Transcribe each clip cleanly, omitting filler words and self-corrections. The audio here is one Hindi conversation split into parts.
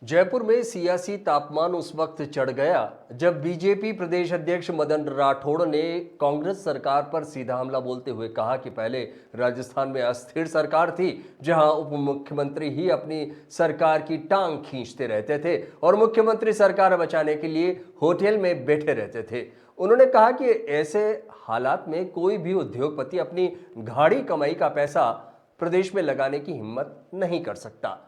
जयपुर में सियासी तापमान उस वक्त चढ़ गया जब बीजेपी प्रदेश अध्यक्ष मदन राठौड़ ने कांग्रेस सरकार पर सीधा हमला बोलते हुए कहा कि पहले राजस्थान में अस्थिर सरकार थी, जहां उप मुख्यमंत्री ही अपनी सरकार की टांग खींचते रहते थे और मुख्यमंत्री सरकार बचाने के लिए होटल में बैठे रहते थे। उन्होंने कहा कि ऐसे हालात में कोई भी उद्योगपति अपनी गाढ़ी कमाई का पैसा प्रदेश में लगाने की हिम्मत नहीं कर सकता।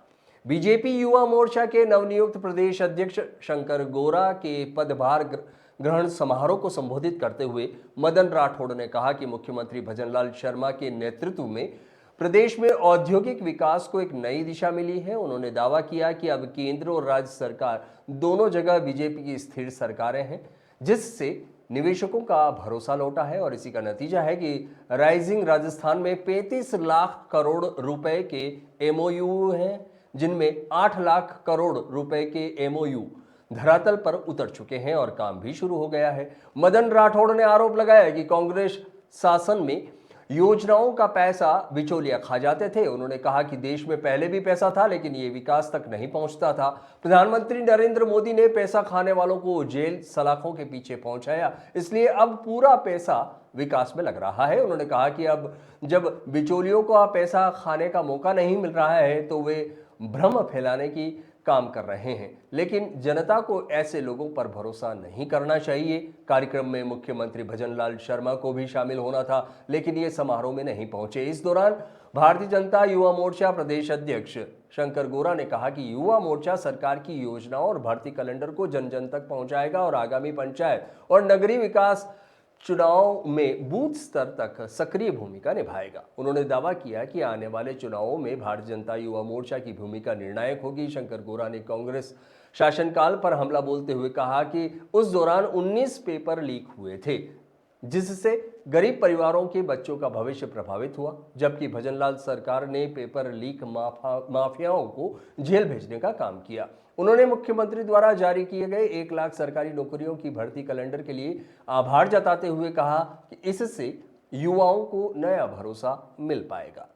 बीजेपी युवा मोर्चा के नवनियुक्त प्रदेश अध्यक्ष शंकर गौरा के पदभार ग्रहण समारोह को संबोधित करते हुए मदन राठौड़ ने कहा कि मुख्यमंत्री भजनलाल शर्मा के नेतृत्व में प्रदेश में औद्योगिक विकास को एक नई दिशा मिली है। उन्होंने दावा किया कि अब केंद्र और राज्य सरकार दोनों जगह बीजेपी की स्थिर सरकारें हैं, जिससे निवेशकों का भरोसा लौटा है और इसी का नतीजा है कि राइजिंग राजस्थान में 35 लाख करोड़ रुपए के एमओयू हैं, जिनमें 8 लाख करोड़ रुपए के एमओयू धरातल पर उतर चुके हैं और काम भी शुरू हो गया है। मदन राठौड़ ने आरोप लगाया कि कांग्रेस शासन में योजनाओं का पैसा बिचौलिया खा जाते थे। उन्होंने कहा कि देश में पहले भी पैसा था, लेकिन ये विकास तक नहीं पहुंचता था। प्रधानमंत्री नरेंद्र मोदी ने पैसा खाने वालों को जेल सलाखों के पीछे पहुंचाया, इसलिए अब पूरा पैसा विकास में लग रहा है। उन्होंने कहा कि अब जब बिचौलियों को पैसा खाने का मौका नहीं मिल रहा है तो वे भ्रम फैलाने की काम कर रहे हैं, लेकिन जनता को ऐसे लोगों पर भरोसा नहीं करना चाहिए। कार्यक्रम में मुख्यमंत्री भजनलाल शर्मा को भी शामिल होना था, लेकिन ये समारोह में नहीं पहुंचे। इस दौरान भारतीय जनता युवा मोर्चा प्रदेश अध्यक्ष शंकर गौरा ने कहा कि युवा मोर्चा सरकार की योजनाओं और भर्ती कैलेंडर को जन जन तक पहुंचाएगा और आगामी पंचायत और नगरीय विकास चुनाव में बूथ स्तर तक सक्रिय भूमिका निभाएगा। उन्होंने दावा किया कि आने वाले चुनावों में भारतीय जनता युवा मोर्चा की भूमिका निर्णायक होगी। शंकर गौरा ने कांग्रेस शासनकाल पर हमला बोलते हुए कहा कि उस दौरान 19 पेपर लीक हुए थे, जिससे गरीब परिवारों के बच्चों का भविष्य प्रभावित हुआ, जबकि भजनलाल सरकार ने पेपर लीक माफियाओं को जेल भेजने का काम किया। उन्होंने मुख्यमंत्री द्वारा जारी किए गए 1 लाख सरकारी नौकरियों की भर्ती कैलेंडर के लिए आभार जताते हुए कहा कि इससे युवाओं को नया भरोसा मिल पाएगा।